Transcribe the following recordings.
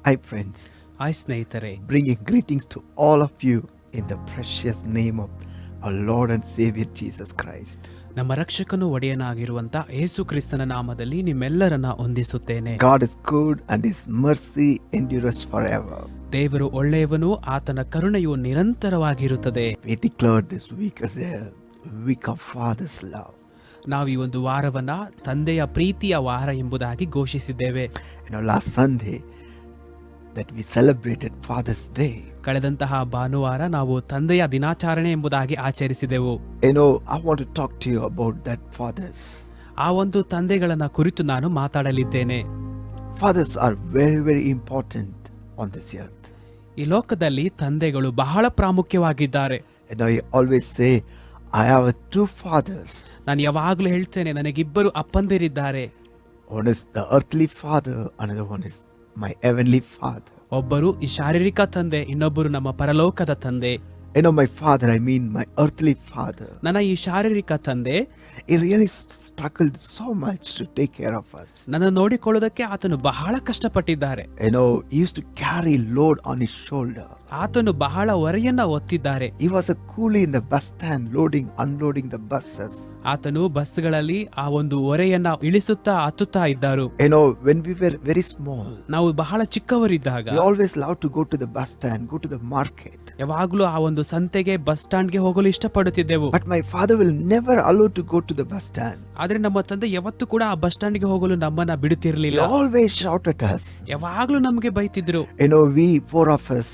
Hi friends, hi ಸ್ನೇಹಿತರೆ, bringing greetings to all of you in the precious name of our Lord and Savior Jesus Christ. ನಮ್ಮ ರಕ್ಷಕನು ಒಡೆಯನಾಗಿರುವಂತ ಯೇಸು ಕ್ರಿಸ್ತನ ನಾಮದಲ್ಲಿ ನಿಮ್ಮೆಲ್ಲರನ್ನ ವಂದಿಸುತ್ತೇನೆ. God is good and His mercy endures forever. ದೇವರು ಒಳ್ಳೆಯವನು, ಆತನ ಕರುಣೆಯು ನಿರಂತರವಾಗಿರುತ್ತದೆ. We declared this week as a week of Father's love. ನಾವು ಈ ಒಂದು ವಾರವನ್ನ ತಂದೆಯ ಪ್ರೀತಿಯ ವಾರ ಎಂಬುದಾಗಿ ಘೋಷಿಸಿದ್ದೇವೆ. Last Sunday that we celebrated Father's Day. ಕಳೆದಂತಹ ಭಾನುವಾರ ನಾವು ತಂದೆಯ ದಿನಾಚರಣೆ ಎಂಬುದಾಗಿ ಆಚರಿಸಿದೆವು. I want to talk to you about that fathers. ಆ ಒಂದು ತಂದೆಗಳನ್ನ ಕುರಿತು ನಾನು ಮಾತಾಡಲಿದ್ದೇನೆ. Fathers are very, very important on this earth. ಈ ಲೋಕದಲ್ಲಿ ತಂದೆಗಳು ಬಹಳ ಪ್ರಾಮುಖ್ಯವಾಗಿದ್ದಾರೆ. I always say, I have two fathers. ನಾನು ಯಾವಾಗಲೂ ಹೇಳ್ತೇನೆ, ನನಗಿಬ್ಬರು ಅಪ್ಪಂದಿರಿದ್ದಾರೆ. One is the earthly father, another one is my heavenly father. ಒಬ್ಬರು ಈ ಶಾರೀರಿಕ ತಂದೆ, ಇನ್ನೊಬ್ಬರು ನಮ್ಮ ಪರಲೋಕದ ತಂದೆ. My father, I mean my earthly father. ನನ್ನ ಈ ಶಾರೀರಿಕ ತಂದೆ He really struggled so much to take care of us. ನನ್ನ ನೋಡಿಕೊಳ್ಳೋದಕ್ಕೆ ಆತನು ಬಹಳ ಕಷ್ಟಪಟ್ಟಿದ್ದಾರೆ. He used to carry load on his shoulder. ಆತನು ಬಹಳ ಹೊರೆಯನ್ನ ಹೊತ್ತಿದ್ದಾರೆ. He was a coolie in the bus stand, loading, unloading the buses. ಆತನು ಬಸ್ಗಳಲ್ಲಿ ಆ ಒಂದು ಹೊರೆಯನ್ನ ಇಳಿಸುತ್ತಾ ಹತ್ತುತ್ತಾ ಇದ್ದರು. When we were very small, ನಾವು ಬಹಳ ಚಿಕ್ಕವರಿದ್ದಾಗ we always loved to go to the bus stand, go to the market. ಯಾವಾಗ್ಲೂ ಆ ಒಂದು ಸಂತೆಗೆ, ಬಸ್ ಸ್ಟ್ಯಾಂಡ್ಗೆ ಹೋಗಲು ಇಷ್ಟಪಡುತ್ತಿದ್ದೆವು. But my father will never allow to go to the bus stand. ಆದ್ರೆ ನಮ್ಮ ತಂದೆ ಯಾವತ್ತೂ ಕೂಡ ಆ ಬಸ್ ಸ್ಟ್ಯಾಂಡ್ಗೆ ಹೋಗಲು ನಮ್ಮನ್ನ ಬಿಡುತ್ತಿರಲಿಲ್ಲ. He always shouted at us. ಯಾವಾಗ್ಲೂ ನಮಗೆ ಬೈತಿದ್ರು. We four of us,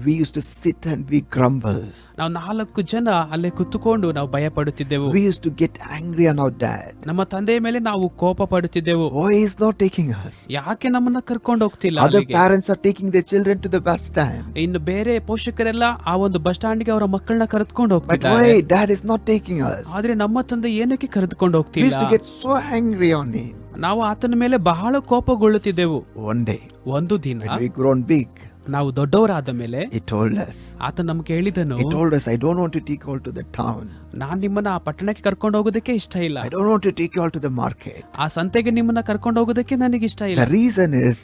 we used to sit and we grumble. ನಾವು 4 ಜನ ಅಲ್ಲೇ ಕುತ್ತುಕೊಂಡು ನಾವು ಭಯ ಪಡುತ್ತಿದ್ದೆವು. We used to get angry on our dad. ನಮ್ಮ ತಂದೆಯ ಮೇಲೆ ನಾವು ಕೋಪ ಪಡುತ್ತಿದ್ದೆವು. Why he is not taking us? ಯಾಕೆ ನಮ್ಮನ್ನ ಕರ್ಕೊಂಡು ಹೋಗ್ತಿಲ್ಲ? Other parents are taking their children to the bus stand. ಇನ್ನು ಬೇರೆ ಪೋಷಕರೆಲ್ಲ ಆ ಒಂದು ಬಸ್ ಸ್ಟ್ಯಾಂಡ್ಗೆ ಅವರ ಮಕ್ಕಳನ್ನ ಕರೆದುಕೊಂಡು But ಹೋಗ್ತಿದ್ದಾರೆ. why dad is not taking us? ಆದ್ರೆ ನಮ್ಮ ತಂದೆ ಏನಕ್ಕೆ ಕರೆದುಕೊಂಡು We ಹೋಗ್ತಿಲ್ಲ? used to get so angry on him. ನಾವು ಆತನ ಮೇಲೆ ಬಹಳ ಕೋಪಗೊಳ್ಳುತ್ತಿದ್ದೆವು. One day, ಒಂದು ದಿನ when we grown big, ನಾವು ದೊಡ್ಡವರಾದ ಮೇಲೆ he told us. ಆತ ನಮ್ಗೆ ಹೇಳಿದನು, He told us, I don't want to take you all to the town. ನಾನ್ ನಿಮ್ಮನ್ನ ಆ ಪಟ್ಟಣಕ್ಕೆ ಕರ್ಕೊಂಡು ಹೋಗೋದಕ್ಕೆ ಇಷ್ಟ ಇಲ್ಲ. I don't want to take you all to the market. ಆ ಸಂತೆಗೆ ನಿಮ್ಮನ್ನ ಕರ್ಕೊಂಡು ಹೋಗೋದಕ್ಕೆ ನನಗೆ ಇಷ್ಟ ಇಲ್ಲ. The reason is,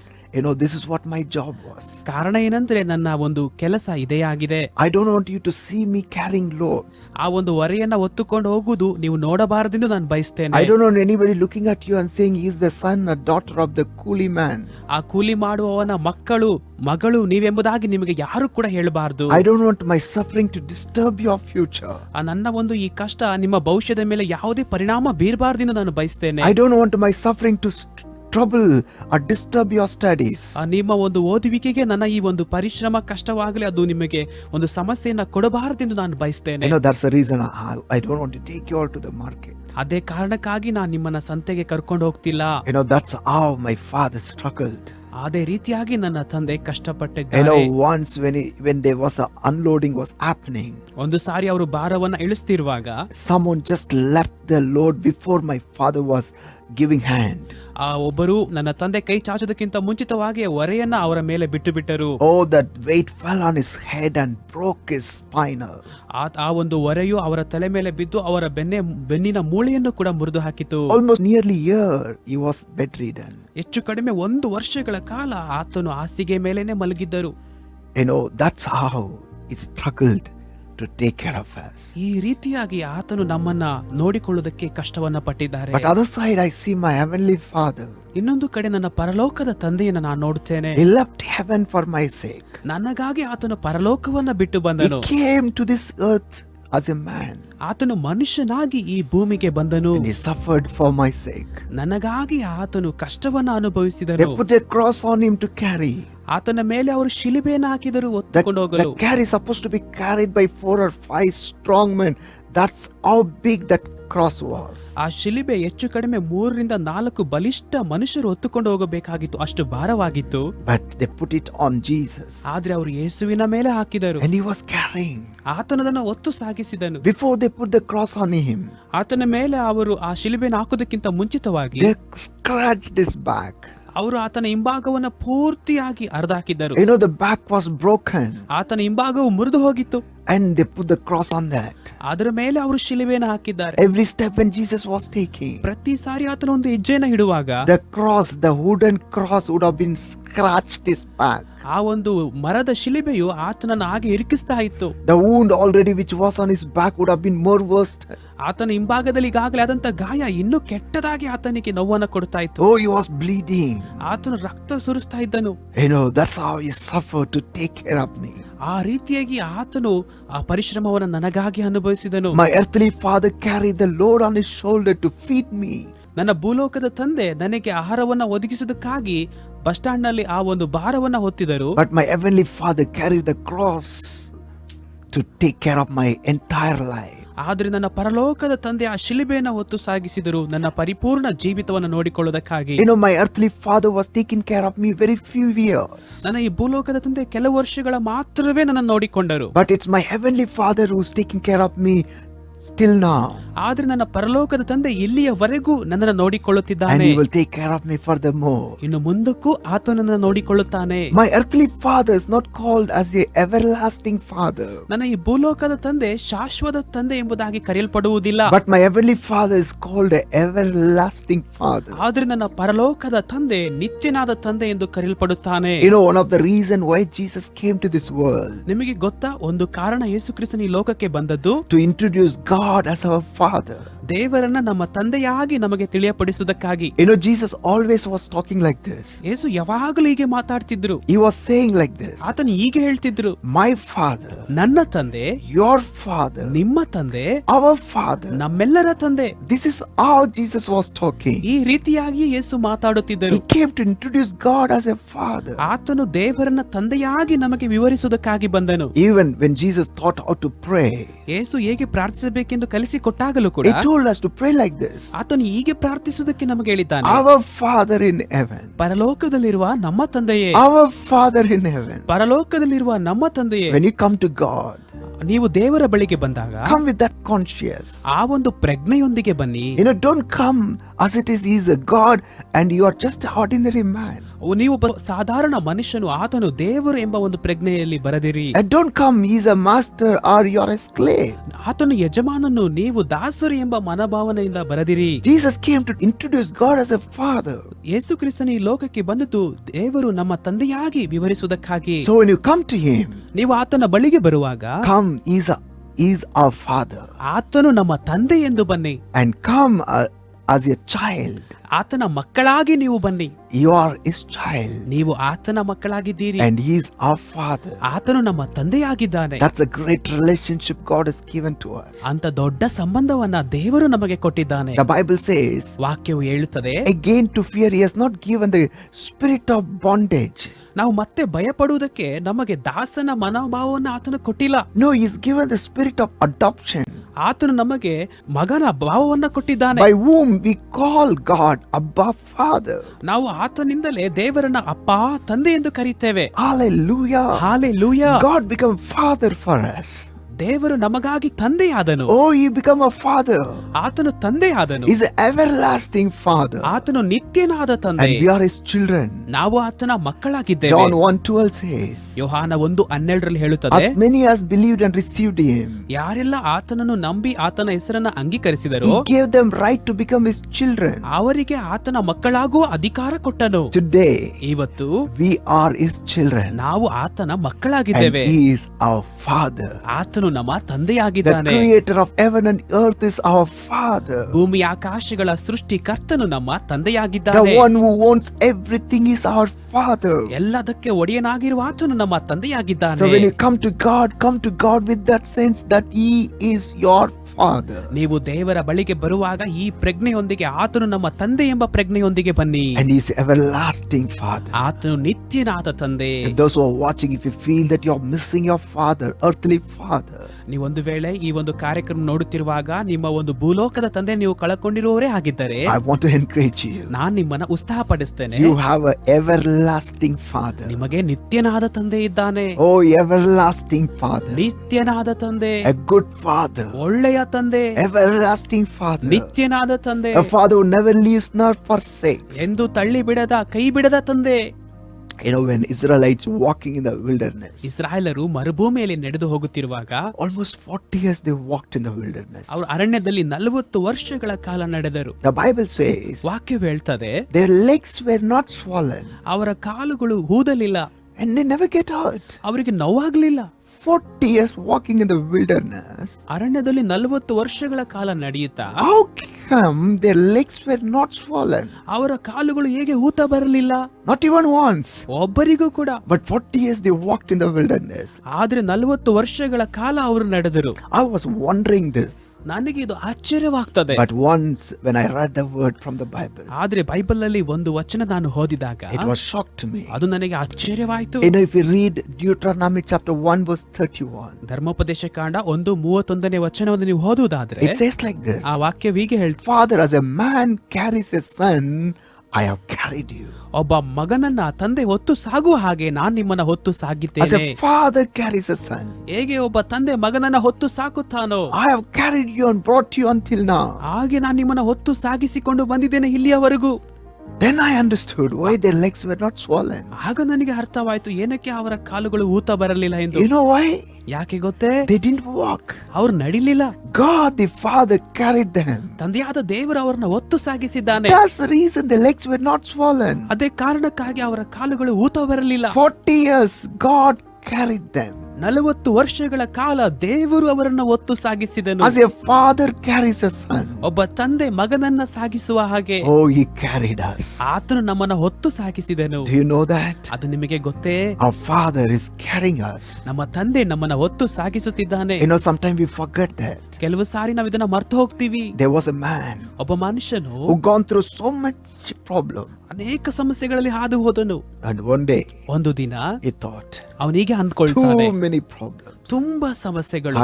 this is what my job was. ಕಾರಣ ಏನಂದ್ರೆ ನನ್ನ ಒಂದು ಕೆಲಸ ಇದೇ ಆಗಿದೆ. I don't want you to see me carrying loads. ಆ ಒಂದು ಹೊರೆಯನ್ನ ಹೊತ್ತುಕೊಂಡು ಹೋಗುವುದು ನೀವು ನೋಡಬಾರದೆಂದು ನಾನು ಬಯಸ್ತೇನೆ. I don't want anybody looking at you and saying he is the son or daughter of the coolie man. ಆ ಕೂಲಿ ಮಾಡುವವನ ಮಗಳು ನೀವೆಂಬುದಾಗಿ ನಿಮಗೆ ಯಾರು ಕೂಡ ಹೇಳಬಾರದು. I don't want my suffering to disturb your future. ನನ್ನ ಒಂದು ಈ ಕಷ್ಟ ನಿಮ್ಮ ಭವಿಷ್ಯದ ಮೇಲೆ ಯಾವುದೇ ಪರಿಣಾಮ ಬೀರಬಾರದೆಂದು ನಾನು ಬಯಸ್ತೇನೆ. I don't want my suffering to trouble or disturb your studies. ನಿಮ್ಮ ಒಂದು ಓದುವಿಕೆಗೆ ನನ್ನ ಈ ಒಂದು ಪರಿಶ್ರಮ ಕಷ್ಟವಾಗಲಿ ಅದು ನಿಮಗೆ ಒಂದು ಸಮಸ್ಯೆಯನ್ನ ಕೊಡಬಾರದೆಂದು ನಾನು ಬಯಸ್ತೇನೆ. That's the reason I don't want to take you all to the market. ಅದೇ ಕಾರಣಕ್ಕಾಗಿ ನಾನು ನಿಮ್ಮನ್ನ ಸಂತೆಗೆ ಕರ್ಕೊಂಡು ಹೋಗ್ತಿಲ್ಲ. That's how my father struggled. ಅದೇ ರೀತಿಯಾಗಿ ನನ್ನ ತಂದೆ ಕಷ್ಟಪಟ್ಟಿದ್ದಾರೆ. Once when there was a unloading was happening, ಒಂದು ಸಾರಿ ಅವರು ಭಾರವನ್ನ ಇಳಿಸ್ತಿರುವಾಗ someone just left the load before my father was giving hand. ಆ ಒಬ್ಬರು ನನ್ನ ತಂದೆ ಕೈ ಚಾಚೋದಕ್ಕಿಂತ ಮುಂಚಿತವಾಗಿ ಹೊರೆಯನ್ನ ಅವರ ಮೇಲೆ ಬಿಟ್ಟರು. Oh, that weight fell on his head and broke his spine. ಆ ಒಂದು ಹೊರೆಯು ಅವರ ತಲೆ ಮೇಲೆ ಬಿದ್ದು ಅವರ ಬೆನ್ನಿನ ಮೂಳೆಯನ್ನು ಕೂಡ ಮುರಿದು ಹಾಕಿತು. Almost nearly a year he was bedridden. ಹೆಚ್ಚು ಕಡಿಮೆ 1 ವರ್ಷಗಳ ಕಾಲ ಆತನು ಹಾಸಿಗೆ ಮೇಲೇನೆ ಮಲಗಿದ್ದರು. That's how he struggled to take care of us. ಈ ರೀತಿಯಾಗಿ ಆತನು ನಮ್ಮನ್ನ ನೋಡಿಕೊಳ್ಳುವುದಕ್ಕೆ ಕಷ್ಟವನ್ನ ಪಟ್ಟಿದ್ದಾರೆ. But other side I see my heavenly father. ಇನ್ನೊಂದು ಕಡೆ ನನ್ನ ಪರಲೋಕದ ತಂದೆಯನ್ನು ನಾನು ನೋಡುತ್ತೇನೆ. He left heaven for my sake. ನನಗಾಗಿ ಆತನು ಪರಲೋಕವನ್ನ ಬಿಟ್ಟು ಬಂದನು. He came to this earth as a man. ಆತನು ಮನುಷ್ಯನಾಗಿ ಈ ಭೂಮಿಗೆ ಬಂದನು. And he suffered for my sake. ನನಗಾಗಿ ಆತನು ಕಷ್ಟವನ್ನ ಅನುಭವಿಸಿದನು. They put a cross on him to carry. ಆತನ ಮೇಲೆ ಅವರು ಶಿಲುಬೆಯನ್ನು ಹಾಕಿದರು ಹೊತ್ತುಕೊಂಡು ಹೋಗಲು. The carry supposed to be carried by 4 or 5 strong men. That's how big that cross was. ಆ ಶಿಲುಬೆ ಹೆಚ್ಚು ಕಡಿಮೆ 3 ರಿಂದ 4 ಬಲಿಷ್ಠ ಮನುಷ್ಯರು ಹೊತ್ತುಕೊಂಡು ಹೋಗಬೇಕಾಗಿತ್ತು, ಅಷ್ಟು ಭಾರವಾಗಿತ್ತು. But they put it on Jesus. ಆದ್ರೆ ಅವರು ಯೇಸುವಿನ ಮೇಲೆ ಹಾಕಿದರು. And he was carrying. ಆತನದನ್ನು ಹೊತ್ತು ಸಾಗಿಸಿದನು. Before they put the cross on him, ಆತನ ಮೇಲೆ ಅವರು ಆ ಶಿಲುಬೆಯನ್ನು ಹಾಕುವುದಕ್ಕಿಂತ ಮುಂಚಿತವಾಗಿ they scratched his back. ಅವರು ಆತನ ಹಿಂಭಾಗವನ್ನ ಪೂರ್ತಿಯಾಗಿ ಅರ್ಧಾಕಿದ್ದರು. The back was broken. ಆತನ ಹಿಂಭಾಗವು ಮುರಿದು ಹೋಗಿತ್ತು. And they put the cross on that. ಅದರ ಮೇಲೆ ಅವರು ಶಿಲುಬೆಯನ್ನು ಹಾಕಿದ್ದಾರೆ. Every step when Jesus was taking, ಪ್ರತಿ ಸಾರಿ ಆತನ ಒಂದು ಹೆಜ್ಜೆಯನ್ನು ಇಡುವಾಗ the cross, the wooden cross would have been scratched his back. ಆ ಒಂದು ಮರದ ಶಿಲುಬೆಯು ಆತನನ್ನು ಹಾಗೆ ಇರಿಕಿಸ್ತಾ ಇತ್ತು. The wound already which was on his back would have been more worse. ಆತನ ಹಿಂಭಾಗದಲ್ಲಿ ಈಗಾಗಲೇ ಆದಂತ ಗಾಯ ಇನ್ನೂ ಕೆಟ್ಟದಾಗಿ ಆತನಿಗೆ ನೋವನ್ನು ಕೊಡ್ತಾ ಇತ್ತು. Oh, he was bleeding. ಆತನು ರಕ್ತ ಸುರಿಸ್ತಾ ಇದ್ದನು. That's how he suffered to take care of me. ಆ ರೀತಿಯಾಗಿ ಆತನು ಆ ಪರಿಶ್ರಮವನ್ನು ನನಗಾಗಿ ಅನುಭವಿಸಿದನು. My earthly father carried the load on his shoulder to feed me. ನನ್ನ ಭೂಲೋಕದ ತಂದೆ ನನಗೆ ಆಹಾರವನ್ನ ಒದಗಿಸುವುದಕ್ಕಾಗಿ ಬಸ್ ಸ್ಟಾಂಡ್ ನಲ್ಲಿ ಆ ಒಂದು ಭಾರವನ್ನ ಹೊತ್ತಿದರು. But my heavenly father carried the cross to take care of my entire life. ಆದ್ರೆ ನನ್ನ ಪರಲೋಕದ ತಂದೆ ಆ ಶಿಲುಬೆಯನ್ನು ಹೊತ್ತು ಸಾಗಿಸಿದರು ನನ್ನ ಪರಿಪೂರ್ಣ ಜೀವಿತವನ್ನು ನೋಡಿಕೊಳ್ಳುವುದಕ್ಕಾಗಿ. My earthly father was taking care of me very few years. ನನ್ನ ಈ ಭೂಲೋಕದ ತಂದೆ ಕೆಲವು ವರ್ಷಗಳ ಮಾತ್ರವೇ ನನ್ನ ನೋಡಿಕೊಂಡರು. But it's my heavenly father who's taking care of me still now. ಆದ್ರೆ ನನ್ನ ಪರಲೋಕದ ತಂದೆ ಇಲ್ಲಿಯವರೆಗೂ ನನ್ನನ್ನು ನೋಡಿಕೊಳ್ಳುತ್ತಿದ್ದಾನೆ. And he will take care of me furthermore. ಇನ್ನು ಮುಂದಕ್ಕೂ ಆತ ನನ್ನನ್ನು ನೋಡಿಕೊಳ್ಳುತ್ತಾನೆ. My earthly father is not called as a everlasting father. ನನ್ನ ಈ ಭೂಲೋಕದ ತಂದೆ ಶಾಶ್ವತ ತಂದೆ ಎಂಬುದಾಗಿ ಕರೆಯಲ್ಪಡುವುದಿಲ್ಲ. But my heavenly father is called a everlasting father. ಆದ್ರೆ ನನ್ನ ಪರಲೋಕದ ತಂದೆ ನಿತ್ಯನಾದ ತಂದೆ ಎಂದು ಕರೆಯಲ್ಪಡುತ್ತಾನೆ. One of the reason why Jesus came to this world. ನಿಮಗೆ ಗೊತ್ತಾ, ಒಂದು ಕಾರಣ ಯೇಸು ಕ್ರಿಸ್ತನು ಈ ಲೋಕಕ್ಕೆ ಬಂದದ್ದು to introduce God as our father. ದೇವರನ್ನ ನಮ್ಮ ತಂದೆಯಾಗಿ ನಮಗೆ ತಿಳಿಯಪಡಿಸುವುದಕ್ಕಾಗಿ. Jesus always was talking like this. ಯೇಸು ಯಾವಾಗಲೂ ಹೀಗೆ ಮಾತಾಡ್ತಿದ್ರು. He was saying like this. ಆತನು ಹೀಗೆ ಹೇಳ್ತಿದ್ರು, my father, ನನ್ನ ತಂದೆ, your father, ನಿಮ್ಮ ತಂದೆ, our father, ನಮ್ಮೆಲ್ಲರ ತಂದೆ. This is how Jesus was talking. ಈ ರೀತಿಯಾಗಿ ಯೇಸು ಮಾತಾಡುತ್ತಿದ್ದರು. He came to introduce God as a father. ಆತನು ದೇವರನ್ನ ತಂದೆಯಾಗಿ ನಮಗೆ ವಿವರಿಸುವುದಕ್ಕಾಗಿ ಬಂದನು. Even when Jesus taught how to pray, ಯೇಸು ಹೇಗೆ ಪ್ರಾರ್ಥಿಸಬೇಕೆಂದು ಕಲಿಸಿಕೊಟ್ಟಾಗಲೂ ಕೂಡ he told us to pray like this. ಆತನು ಹೀಗೆ ಪ್ರಾರ್ಥಿಸುವುದಕ್ಕೆ ನಮಗೆ ಹೇಳಿದ್ದಾನೆ. Our Father in heaven. ಪರಲೋಕದಲ್ಲಿರುವ ನಮ್ಮ ತಂದೆಯೇ. Our Father in heaven. ಪರಲೋಕದಲ್ಲಿರುವ ನಮ್ಮ ತಂದೆಯೇ. When you come to God, ನೀವು ದೇವರ ಬಳಿಗೆ ಬಂದಾಗ come with that conscience. ಆ ಒಂದು ಪ್ರಜ್ಞೆಯೊಂದಿಗೆ ಬನ್ನಿ. Don't come as it is. He is a God and you are just an ordinary man. ನೀವು ಸಾಧಾರಣ ಮನುಷ್ಯನು, ಆತನು ದೇವರು ಎಂಬ ಒಂದು ಪ್ರಜ್ಞೆಯಲ್ಲಿ ಬರದಿರಿ. And don't come he is a master or you are a slave. ಆತನು ಯಜಮಾನನು, ನೀವು ದಾಸರು ಎಂಬ ಮನೋಭಾವನೆಯಿಂದ ಬರದಿರಿ. Jesus came to introduce God as a father. ಯೇಸು ಕ್ರಿಸ್ತನು ಈ ಲೋಕಕ್ಕೆ ಬಂದದ್ದು ದೇವರು ನಮ್ಮ ತಂದೆಯಾಗಿ ವಿವರಿಸುವುದಕ್ಕಾಗಿ. So when you come to him, ನೀವು ಆತನ ಬಳಿಗೆ ಬರುವಾಗ, come he is our father. ಆತನು ನಮ್ಮ ತಂದೆ ಎಂದು ಬನ್ನಿ. And come as a child. ಆತನ ಮಕ್ಕಳಾಗಿ ನೀವು ಬನ್ನಿ. You are his child. ನೀವು ಆತನ ಮಕ್ಕಳಾಗಿದ್ದೀರಿ. And he is our father. ಆತನು ನಮ್ಮ ತಂದೆಯಾಗಿದ್ದಾನೆ. That's a great relationship God has given to us. ಅಂತ ದೊಡ್ಡ ಸಂಬಂಧವನ್ನ ದೇವರು ನಮಗೆ ಕೊಟ್ಟಿದ್ದಾನೆ. The Bible says, ವಾಕ್ಯವು ಹೇಳುತ್ತದೆ, again to fear he has not given the spirit of bondage. ನಾವು ಮತ್ತೆ ಭಯಪಡುವುದಕ್ಕೆ ನಮಗೆ ದಾಸನ ಮನೋಭಾವವನ್ನು ಆತನು ಕೊಟ್ಟಿಲ್ಲ. No, he has given the spirit of adoption. ಆತನು ನಮಗೆ ಮಗನ ಭಾವವನ್ನ ಕೊಟ್ಟಿದ್ದಾನೆ. By whom we call God Abba Father. ನಾವು ಆತನಿಂದಲೇ ದೇವರನ್ನ ಅಪ್ಪ, ತಂದೆ ಎಂದು ಕರೀತೇವೆ. Hallelujah. Hallelujah. God became father for us. ದೇವರು ನಮಗಾಗಿ ತಂದೆಯಾದನು. Oh, he became a father. ಆತನು ತಂದೆಯಾದನು. He's an everlasting father. ಆತನು ನಿತ್ಯನಾದ ತಂದೆ. And we are his children. ನಾವು ಆತನ ಮಕ್ಕಳಾಗಿದ್ದೇವೆ. John 1:12 says, ಯೋಹಾನ 1:12 ಹೇಳುತ್ತದೆ, as many as believed and received him, ಯಾರೆಲ್ಲ ಆತನನ್ನು ನಂಬಿ ಆತನ ಹೆಸರನ್ನ ಅಂಗೀಕರಿಸಿದರೋ, he gave them right to become his children. ಅವರಿಗೆ ಆತನ ಮಕ್ಕಳಾಗುವ ಅಧಿಕಾರ ಕೊಟ್ಟನು. Today, ಇವತ್ತು we are his children. ನಾವು ಆತನ ಮಕ್ಕಳಾಗಿದ್ದೇವೆ. And he is our father. ಆತನು ನಮ್ಮ ತಂದೆಯಾಗಿದ್ದಾನೆ. The creator of heaven and earth is our father. ಭೂಮಿ ಆಕಾಶಗಳ ಸೃಷ್ಟಿಕರ್ತನು ನಮ್ಮ ತಂದೆಯಾಗಿದ್ದಾನೆ. The one who owns everything is our father. ಎಲ್ಲದಕ್ಕೆ ಒಡೆಯನಾಗಿರುವ ಆತನು ನಮ್ಮ ತಂದೆಯಾಗಿದ್ದಾನೆ. So when you come to God with that sense that he is your father. ನೀವು ದೇವರ ಬಳಿಗೆ ಬರುವಾಗ ಈ ಪ್ರಜ್ಞೆಯೊಂದಿಗೆ, ಆತನು ನಮ್ಮ ತಂದೆ ಎಂಬ ಪ್ರಜ್ಞೆಯೊಂದಿಗೆ ಬನ್ನಿ. And he is everlasting father. ಆತನು ನಿತ್ಯನಾದ ತಂದೆ. And those who are watching, if you feel that you are missing your father, earthly father, ನೀವೊಂದು ವೇಳೆ ಈ ಒಂದು ಕಾರ್ಯಕ್ರಮ ನೋಡುತ್ತಿರುವಾಗ ನಿಮ್ಮ ಒಂದು ಭೂಲೋಕದ ತಂದೆ ನೀವು ಕಳಕೊಂಡಿರುವವರೇ ಆಗಿದ್ದರೆ, I want to encourage you. ನಾನು ನಿಮ್ಮನ್ನ ಉತ್ಸಾಹಪಡಿಸ್ತೇನೆ. You have an everlasting father. ನಿಮಗೆ ನಿತ್ಯನಾದ ತಂದೆ ಇದ್ದಾನೆ. Oh, everlasting father. ನಿತ್ಯನಾದ ತಂದೆ, A good father. ಒಳ್ಳೆಯ ತಂದೆ, Everlasting father. ನಿತ್ಯನಾದ ತಂದೆ, A father who never leaves nor forsakes. ಎಂದು ತಳ್ಳಿ ಬಿಡದ, ಕೈ ಬಿಡದ ತಂದೆ. You know, when Israelites walking in the wilderness, ಇಸ್ರಾಯೇಲರು ಮರುಭೂಮಿಯಲ್ಲಿ ನಡೆದು ಹೋಗುತ್ತಿರುವಾಗ almost 40 years they walked in the wilderness. ಅವರು ಅರಣ್ಯದಲ್ಲಿ 40 ವರ್ಷಗಳ ಕಾಲ ನಡೆದರು. The Bible says ವಾಕ್ಯವು ಹೇಳ್ತದೆ, their legs were not swollen ಅವರ ಕಾಲುಗಳು ಊದಲಿಲ್ಲ, and they never get hurt. ಅವರಿಗೆ ನೋವಾಗ್ಲಿಲ್ಲ. 40 years walking in the wilderness. ಅರಣ್ಯದಲ್ಲಿ 40 ವರ್ಷಗಳ ಕಾಲ ನಡೆಯುತ್ತಾ How come their legs were not swollen? ಅವರ ಕಾಲುಗಳು ಹೇಗೆ ಊತ ಬರಲಿಲ್ಲ? Not even once. ಒಬ್ಬರಿಗೂ ಕೂಡ. But 40 years they walked in the wilderness. ಆದ್ರೆ 40 ವರ್ಷಗಳ ಕಾಲ ಅವರು ನಡೆದರು. I was wondering this. ನನಗೆ ಇದು ಆಶ್ಚರ್ಯವಾಗ್ತದೆ. But once when I read the word from the Bible, ಆದ್ರೆ ಬೈಬಲ್ ಅಲ್ಲಿ ಒಂದು ವಚನ ನಾನು ಓದಿದಾಗ it was shock to me. ಅದು ನನಗೆ ಆಶ್ಚರ್ಯವಾಯಿತು. You know, if you read Deuteronomy chapter 1 verse 31, ಧರ್ಮೋಪದೇಶ ಕಾಂಡ 1:31 ವಚನವನ್ನು ನೀವು ಓದುವುದಾದ್ರೆ it says like this. ಆ ವಾಕ್ಯ ಹೀಗೆ ಹೇಳ್ತದೆ, Father, as a man carries a son, I have carried you. ಒಬ್ಬ ಮಗನನ್ನ ತಂದೆ ಹೊತ್ತು ಸಾಗುವ ಹಾಗೆ ನಾನು ನಿಮ್ಮನ್ನ ಹೊತ್ತು As ಸಾಗಿದ್ದೇನೆ. a father carries a son, ಹೇಗೆ ಒಬ್ಬ ತಂದೆ ಮಗನನ್ನ ಹೊತ್ತು ಸಾಕುತ್ತಾನೋ I have carried you and brought you until now. ಹಾಗೆ ನಾನು ನಿಮ್ಮನ್ನ ಹೊತ್ತು ಸಾಗಿಸಿಕೊಂಡು ಬಂದಿದ್ದೇನೆ ಇಲ್ಲಿಯವರೆಗೂ. Then I understood why their legs were not swollen. ಆಗ ನನಗೆ ಅರ್ಥವಾಯ್ತು ಏನಕ್ಕೆ ಅವರ ಕಾಲುಗಳು ಊತ ಬರಲಿಲ್ಲ ಎಂದು. You know why? ಯಾಕೆ ಗೊತ್ತೇ? They didn't walk. ಅವ್ರು ನಡಿಲಿಲ್ಲ. God the Father carried them. ತಂದೆಯಾದ ದೇವರು ಅವರನ್ನ ಹೊತ್ತು ಸಾಗಿಸಿದ್ದಾನೆ. That's the reason the legs were not swollen. ಅದೇ ಕಾರಣಕ್ಕಾಗಿ ಅವರ ಕಾಲುಗಳು ಊತ ಬರಲಿಲ್ಲ. 40 years God carried them. 40 ವರ್ಷಗಳ ಕಾಲ ದೇವರು ಅವರನ್ನ ಹೊತ್ತು ಸಾಗಿಸಿದನು. As a father carries a son, ಒಬ್ಬ ತಂದೆ ಮಗನನ್ನ ಸಾಗಿಸುವ ಹಾಗೆ oh, he carried us. ಆತನು ನಮ್ಮನ್ನ ಹೊತ್ತು ಸಾಗಿಸಿದನು. Do you know that? ಅದು ನಿಮಗೆ ಗೊತ್ತೇ? Our Father is carrying us. ನಮ್ಮ ತಂದೆ ನಮ್ಮನ್ನ ಹೊತ್ತು ಸಾಗಿಸುತ್ತಿದ್ದಾನೆ. You know, sometimes we forget that. ಕೆಲವು ಸಾರಿ ನಾವು ಇದನ್ನ ಮರ್ತು ಹೋಗ್ತೀವಿ. There was a man ಒಬ್ಬ ಮನುಷ್ಯನು who gone through so much problem. ಅನೇಕ ಸಮಸ್ಯೆಗಳಲ್ಲಿ ಹಾದು ಹೋದನು. And one day ಒಂದು ದಿನ he thought, ಅವನಿಗೆ ಅಂದ್ಕೊಳ್ತಾನೆ, too many problems. ತುಂಬಾ ಸಮಸ್ಯೆಗಳು.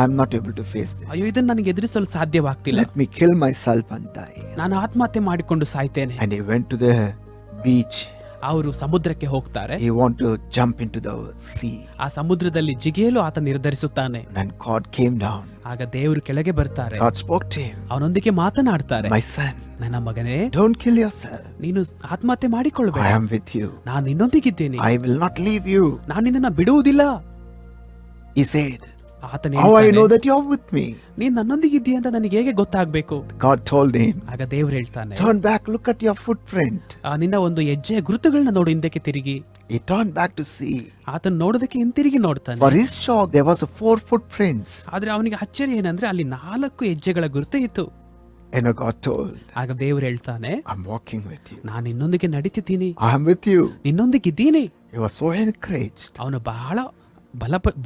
I'm not able to face this. ಅಯ್ಯೋ, ಇದನ್ನ ನನಗೆ ಎದುರಿಸಲು ಸಾಧ್ಯವಾಗ್ತಿಲ್ಲ. Let me kill myself and die. ನಾನು ಆತ್ಮಹತ್ಯೆ ಮಾಡಿಕೊಂಡು ಸಾಯ್ತೇನೆ. And he went to the beach. ಅವರು ಸಮುದ್ರಕ್ಕೆ ಹೋಗ್ತಾರೆ. He want to jump into the sea. ಆ ಸಮುದ್ರದಲ್ಲಿ ಜಿಗಿಯಲು ಆತ ನಿರ್ಧರಿಸುತ್ತಾನೆ. Then God came down. ಆಗ ದೇವರು ಕೆಳಗೆ ಬರ್ತಾರೆ. God spoke to him. ಅವನೊಂದಿಗೆ ಮಾತನಾಡ್ತಾರೆ. My son, ನನ್ನ ಮಗನೇ, don't kill yourself. ನೀನು ಆತ್ಮಹತ್ಯೆ ಮಾಡಿಕೊಳ್ಳಬೇಡ. I am with you. ನಾನು ನಿನ್ನೊಂದಿಗಿದ್ದೇನೆ. I will not leave you. ನಾನು ನಿನ್ನನ್ನ ಬಿಡುವುದಿಲ್ಲ. He said, ಆತನೇ how I know that you're with me? ನೀನ್ ನನ್ನೊಂದಿಗಿದ್ದೀಯ ಅಂತ ನನಗೆ ಹೇಗೆ ಗೊತ್ತಾಗ್ಬೇಕು? God told him, ಆಗ ದೇವರು ಹೇಳ್ತಾನೆ, turn back, look at your footprint. ನಿನ್ನ ಒಂದು ಹೆಜ್ಜೆಯ ಗುರುತುಗಳನ್ನ ನೋಡು, ಹಿಂದಕ್ಕೆ ತಿರುಗಿ. He turned back to see. ಆತನ ನೋಡೋದಕ್ಕೆ ಹಿಂತಿರುಗಿ ನೋಡ್ತಾನೆ. For his shock, there was 4 footprints. ಆದ್ರೆ ಅವನಿಗೆ ಆಶ್ಚರ್ಯ ಏನಂದ್ರೆ ಅಲ್ಲಿ 4 ಹೆಜ್ಜೆಗಳ ಗುರುತು ಇತ್ತು. And God told, ಆಗ ದೇವರು ಹೇಳ್ತಾನೆ, I'm walking with you. ನಾನು ನಿನ್ನೊಂದಿಗೆ ನಡೀತಿದ್ದೀನಿ. I am with you. ನಿನ್ನೊಂದಿಗಿದ್ದೀನಿ. He was so encouraged. ಅವನು ಬಹಳ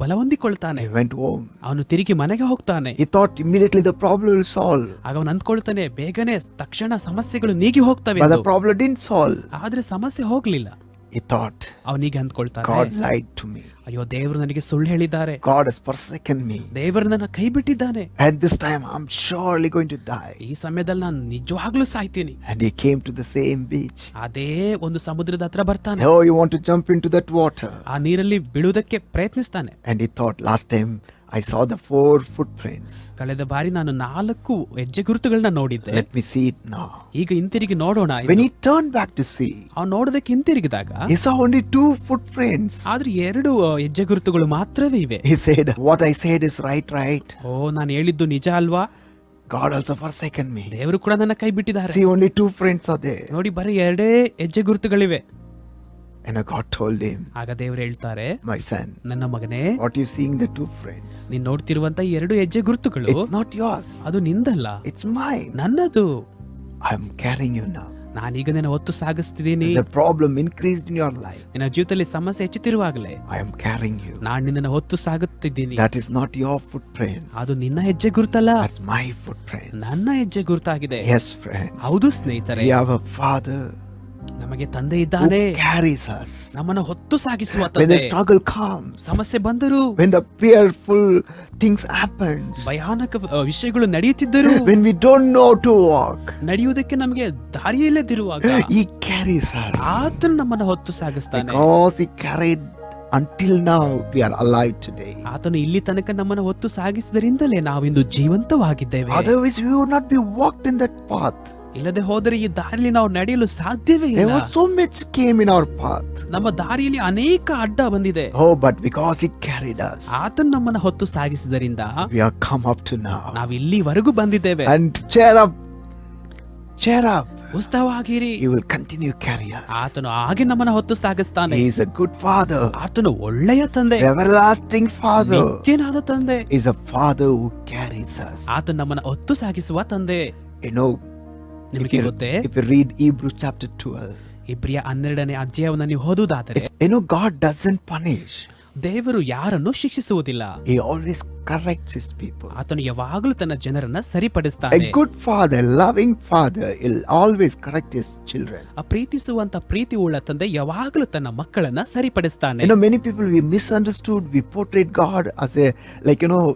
ಬಲ ಹೊಂದಿಕೊಳ್ತಾನೆ. He went home. ಅವನು ತಿರುಗಿ ಮನೆಗೆ ಹೋಗ್ತಾನೆ. He thought immediately the problem will solve. ಆಗ ಅವನು ಅಂದ್ಕೊಳ್ತಾನೆ, ಬೇಗನೆ ತಕ್ಷಣ ಸಮಸ್ಯೆಗಳು ನೀಗಿ ಹೋಗ್ತವೆ. But the problem didn't solve. ಆದ್ರೆ ಸಮಸ್ಯೆ ಹೋಗ್ಲಿಲ್ಲ. He thought, ಅವನಿಗೆ ಅಂದ್ಕೊಳ್ತಾನೆ, God lied to me. ಅಯ್ಯೋ, ದೇವರು ನನಗೆ ಸುಳ್ಳು ಹೇಳಿದ್ದಾರೆ. God has forsaken me. ದೇವರು ನನ್ನ ಕೈ ಬಿಟ್ಟಿದ್ದಾನೆ. At this time, I'm surely going to die. ಈ ಸಮಯದಲ್ಲಿ ನಾನು ನಿಜವಾಗ್ಲೂ ಸಾಯ್ತೀನಿ. And he came to the same beach. ಅದೇ ಒಂದು ಸಮುದ್ರದ ಹತ್ರ ಬರ್ತಾನೆ. Oh, you want to jump into that water? ಆ ನೀರಲ್ಲಿ ಬೀಳುವುದಕ್ಕೆ ಪ್ರಯತ್ನಿಸ್ತಾನೆ. And he thought, last time I saw the 4 footprints. ಕಳೆದ ಬಾರಿ ನಾನು 4 ಹೆಜ್ಜೆ ಗುರುತುಗಳನ್ನ ನೋಡಿದ್ದೆ. Let me see it now. ಈಗ ಹಿಂತಿರುಗಿ ನೋಡೋಣ. When he turned back to see, ಅವನು ನೋಡೋದಕ್ಕೆ ಹಿಂತಿರುಗಿದಾಗ he saw only 2 footprints. ಆದ್ರೆ 2 ಹೆಜ್ಜೆ ಗುರುತುಗಳು ಮಾತ್ರವೇ ಇವೆ. He said, what I said is right. ಓ, ನಾನು ಹೇಳಿದ್ದು ನಿಜ ಅಲ್ವಾ? God also forsaken me. ದೇವರು ಕೂಡ ನನ್ನ ಕೈ ಬಿಟ್ಟಿದ್ದಾರೆ. See, only 2 prints are there. ನೋಡಿ, ಬರೀ 2 ಹೆಜ್ಜೆ ಗುರುತುಗಳಿವೆ. And God told him, ಆಗ ದೇವರು ಹೇಳ್ತಾರೆ, my son, ನನ್ನ ಮಗನೇ, what you seeing the 2 prints? ನೀನ್ ನೋಡ್ತಿರುವಂತ 2 ಹೆಜ್ಜೆ ಗುರುತುಗಳು It's not yours. ಅದು ನಿಂದಲ್ಲ, It's mine. ನನ್ನದು. I'm carrying you now. ನಾನೀಗ ನಿನ್ನ ಹೊತ್ತು ಸಾಗಿಸ್ತಿದ್ದೀನಿ. The problem increased in your life. ನಿನ್ನ ಜೀವಿತದಲ್ಲಿ ಸಮಸ್ಯೆ ಹೆಚ್ಚುತ್ತಿರುವಾಗಲೇ I am carrying you. ನಾನು ನಿನ್ನನ್ನು ಹೊತ್ತು ಸಾಗುತ್ತಿದ್ದೀನಿ. That is not your footprints. ಅದು ನಿನ್ನ ಹೆಜ್ಜೆ ಗುರುತಲ್ಲ, That's my footprints. ನನ್ನ ಹೆಜ್ಜೆ ಗುರುತಾಗಿದೆ. Yes, friends. ಹೌದು ಸ್ನೇಹಿತರೆ, We have a Father ನಮಗೆ ತಂದೆ ಇದ್ದಾನೆ, who carries us. ನಮ್ಮನ್ನು ಹೊತ್ತು ಸಾಗಿಸುವ When the ತಂದೆ. struggle comes, ಸಮಸ್ಯೆ ಬಂದರು, when the fearful things happens, ಭಯಾನಕ ವಿಷಯಗಳು ನಡೆಯುತ್ತಿದ್ದರು, when we don't know to walk, ನಡೆಯುವುದಕ್ಕೆ ನಮಗೆ ದಾರಿಯಿಲ್ಲದಿರುವಾಗ He carries us. ಆತನು ನಮ್ಮನ್ನು ಹೊತ್ತು ಸಾಗಿಸ್ತಾನೆ. Because He carried until now, we are alive today. ಆತನು ಇಲ್ಲಿ ತನಕ ನಮ್ಮನ್ನು ಹೊತ್ತು ಸಾಗಿಸಿದರಿಂದಲೇ ನಾವಿಂದು ಜೀವಂತವಾಗಿದ್ದೇವೆ. Otherwise, we would not be walked in that path. ಇಲ್ಲದೆ ಹೋದರೆ ಈ ದಾರಿಯಲ್ಲಿ ನಾವು ನಡೆಯಲು ಸಾಧ್ಯವೇ There ಇಲ್ಲ. was so much came in our path. ನಮ್ಮ ದಾರಿಯಲ್ಲಿ ಅನೇಕ ಅಡ್ಡ ಬಂದಿದೆ. Oh, but because He carried us, ಆತನು ನಮ್ಮನ್ನ ಹೊತ್ತು ಸಾಗಿಸಿದರಿಂದ we have come up to now. ನಾವು ಇಲ್ಲಿವರೆಗೂ ಬಂದಿದ್ದೇವೆ. And cheer up, cheer up. ಉತ್ಸಾಹವಾಗಿರಿ, He will continue carry us. ಆತನು ಹಾಗೆ ನಮ್ಮನ್ನ ಹೊತ್ತು ಸಾಗಿಸ್ತಾನೆ. He is a good Father, ಆತನು ಒಳ್ಳೆಯ ತಂದೆ, everlasting Father. ನಿತ್ಯನಾದ ತಂದೆ. He is a Father who carries us. ಆತನು ನಮ್ಮನ್ನ ಹೊತ್ತು ಸಾಗಿಸುವ ತಂದೆ. You know, ನಿಮಗೆ ಗೊತ್ತೇ, if you read Hebrews chapter 12, ಇಬ್ರಿಯ 12ನೇ ಅಧ್ಯಾಯವನ್ನು ನೀವು ಓದುವುದಾದರೆ, you know, God doesn't punish. ದೇವರು ಯಾರನ್ನು ಶಿಕ್ಷಿಸುವುದಿಲ್ಲ. He always corrects His people. ಆತನು ಯಾವಾಗಲೂ ತನ್ನ ಜನರನ್ನ A ಸರಿಪಡಿಸ್ತಾನೆ. good father, loving father, will always correct his children. ಆ ಪ್ರೀತಿಸುವಂತ ಪ್ರೀತಿ ಉಳ್ಳ ತಂದೆ ಯಾವಾಗಲೂ ತನ್ನ ಮಕ್ಕಳನ್ನ ಸರಿಪಡಿಸ್ತಾನೆ. You know, many people, we misunderstood, we portrayed God as a, like, you know,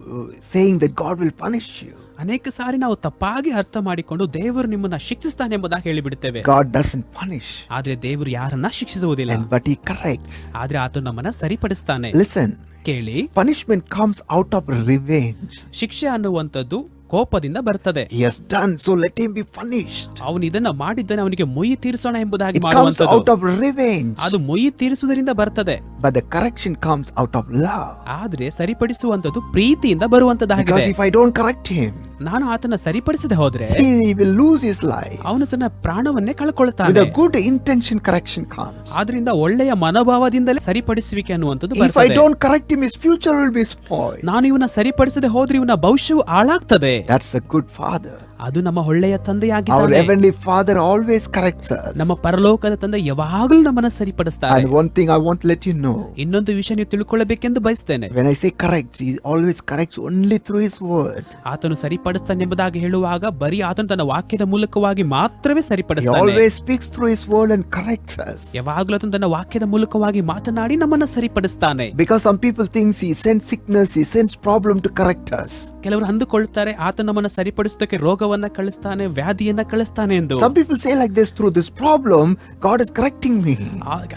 saying that God will punish you. ಅನೇಕ ಸಾರಿ ನಾವು ತಪ್ಪಾಗಿ ಅರ್ಥ ಮಾಡಿಕೊಂಡು ದೇವರು ನಿಮ್ಮನ್ನ ಶಿಕ್ಷಿಸ್ತಾನೆ ಎಂಬುದಾಗಿ ಹೇಳಿಬಿಡ್ತೇವೆ. God doesn't punish, ಆದ್ರೆ ದೇವರು ಯಾರನ್ನ ಶಿಕ್ಷಿಸುವುದಿಲ್ಲ, but He corrects. ಆದ್ರೆ ಆತನು ನಮ್ಮನ್ನ ಸರಿಪಡಿಸ್ತಾನೆ. Listen, ಕೇಳಿ, punishment comes out of revenge. ಶಿಕ್ಷೆ ಅನ್ನುವಂಥದ್ದು ಕೋಪದಿಂದ ಬರ್ತದೆ. He has done, so let him be punished. ಅವನು ಇದನ್ನ ಮಾಡಿದ್ದಾನೆ, ಅವನಿಗೆ ಮೊಯಿ ತೀರಿಸೋಣ ಎಂಬುದಾಗಿ It comes ಮಾಡುವಂಥದ್ದು. out of revenge. ಅದು ಮೊಯಿ ತೀರಿಸುವುದರಿಂದ ಬರ್ತದೆ. But the correction comes out of love. ಆದ್ರೆ ಸರಿಪಡಿಸುವಂತದ್ದು ಪ್ರೀತಿಯಿಂದ ಬರುವಂತದ್ದಾಗಿದೆ. Because if I don't correct him, ನಾನು ಆತನ ಸರಿಪಡಿಸದೆ ಹೋದ್ರೆ he will lose his life. ಅವನು ತನ್ನ ಪ್ರಾಣವನ್ನೇ With ಕಳ್ಕೊಳ್ತಾನೆ. a good intention, correction comes. ಆದ್ರಿಂದ ಒಳ್ಳೆಯ ಮನೋಭಾವದಿಂದಲೇ ಸರಿಪಡಿಸುವಿಕೆ ಅನ್ನುವಂಥದ್ದು If I ಬರ್ತದೆ. don't correct him, his future will be spoiled. ನಾನು ಇವನ ಸರಿಪಡಿಸದೆ ಹೋದ್ರೆ ಇವನ ಭವಿಷ್ಯವು ಹಾಳಾಗ್ತದೆ. That's a good father. ಅದು ನಮ್ಮ ಒಳ್ಳೆಯ Our ತಂದೆಯಾಗಿದ್ದಾನೆ. heavenly Father always corrects us. ನಮ್ಮ ಪರಲೋಕದ ತಂದೆ ಯಾವಾಗಲೂ ನಮ್ಮನ್ನ ಸರಿಪಡಿಸ್ತಾರೆ. And one thing I want to let you know, ಇನ್ನೊಂದು ವಿಷಯ ನೀವು ತಿಳ್ಕೊಳ್ಳಬೇಕೆಂದು ಬಯಸ್ತೇನೆ. when I say corrects, He always corrects only through His word. ಆತನು ಸರಿಪಡಿಸ್ತಾನೆ ಎಂಬುದಾಗಿ ಹೇಳುವಾಗ ಬರೀ ಆತನು ತನ್ನ ವಾಕ್ಯದ ಮೂಲಕವಾಗಿ ಮಾತ್ರವೇ He ಸರಿಪಡಿಸ್ತಾನೆ. always speaks through His word and corrects us. ಯಾವಾಗಲೂ ಆತನು ತನ್ನ ವಾಕ್ಯದ ಮೂಲಕವಾಗಿ ಮಾತನಾಡಿ ನಮ್ಮನ್ನ ಸರಿಪಡಿಸ್ತಾನೆ. Because some people think He sends sickness, He sends problem to correct us. ಕೆಲವರು ಅಂದುಕೊಳ್ತಾರೆ ಆತ ನಮ್ಮನ್ನ ಸರಿಪಡಿಸೋದಕ್ಕೆ ರೋಗವನ್ನ ಕಳಿಸ್ತಾನೆ, ವ್ಯಾಧಿಯನ್ನ ಕಳಿಸ್ತಾನೆ ಎಂದು. Some people say like this, through this problem God is correcting me.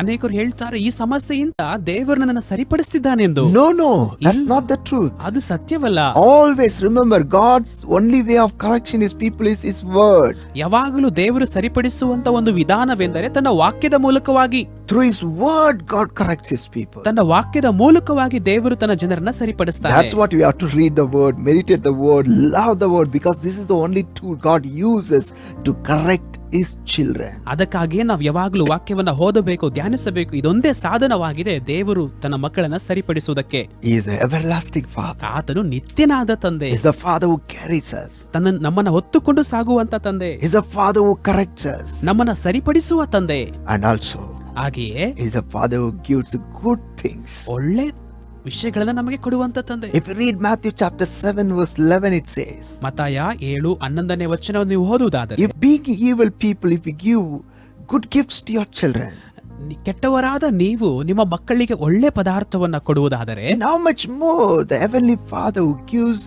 ಅನೇಕರು ಹೇಳ್ತಾರೆ ಈ ಸಮಸ್ಯೆಯಿಂದ ದೇವರು ನನ್ನನ್ನ ಸರಿಪಡಿಸ್ತಿದ್ದಾನೆ ಎಂದು. No, that's not the truth. ಅದು ಸತ್ಯವಲ್ಲ. Always remember, God's only way of correction His people is His word. ಯಾವಾಗಲೂ ದೇವರು ಸರಿಪಡಿಸುವಂತ ಒಂದು ವಿಧಾನವೆಂದರೆ ತನ್ನ ವಾಕ್ಯದ ಮೂಲಕವಾಗಿ. Through His word God corrects His people. ತನ್ನ ವಾಕ್ಯದ ಮೂಲಕವಾಗಿ ದೇವರು ತನ್ನ ಜನರನ್ನ ಸರಿಪಡಿಸ್ತಾನೆ. That's what we have to read the word, meditate the word, love the word, because this is the only tool God uses to correct His children. ಅದಕ್ಕಾಗಿಯೇ ನಾವು ಯಾವಾಗಲೂ ವಾಕ್ಯವನ್ನ ಓದಬೇಕು, ಧ್ಯಾನಿಸಬೇಕು. ಇದೊಂದೇ ಸಾಧನವಾಗಿದೆ ದೇವರು ತನ್ನ ಮಕ್ಕಳನ್ನ ಸರಿಪಡಿಸುವುದಕ್ಕೆ. He is an everlasting Father. ಆತನು ನಿತ್ಯನಾದ ತಂದೆ. He is the Father who carries us. ನಮ್ಮನ್ನ ಹೊತ್ತುಕೊಂಡು ಸಾಗುವಂತ ತಂದೆ. He is the Father who corrects us. ನಮ್ಮನ್ನ ಸರಿಪಡಿಸುವ ತಂದೆ. And also, ಹಾಗೆಯೇ He is a Father who gives good things. ಒಳ್ಳೆ ವಿಷಯಗಳನ್ನ ನಮಗೆ ಕೊಡುವಂತ ತಂದೆ. If you read Matthew chapter 7 verse 11, it says, ಮತ್ತಾಯ 7:11ನೇ ವಚನವನ್ನು ನೀವು ಓದುವುದಾದರೆ, if being evil people, if you give good gifts to your children, ಕೆಟ್ಟವರಾದ ನೀವು ನಿಮ್ಮ ಮಕ್ಕಳಿಗೆ ಒಳ್ಳೆ ಪದಾರ್ಥವನ್ನ ಕೊಡುವುದಾದರೆ, and how much more the heavenly Father who gives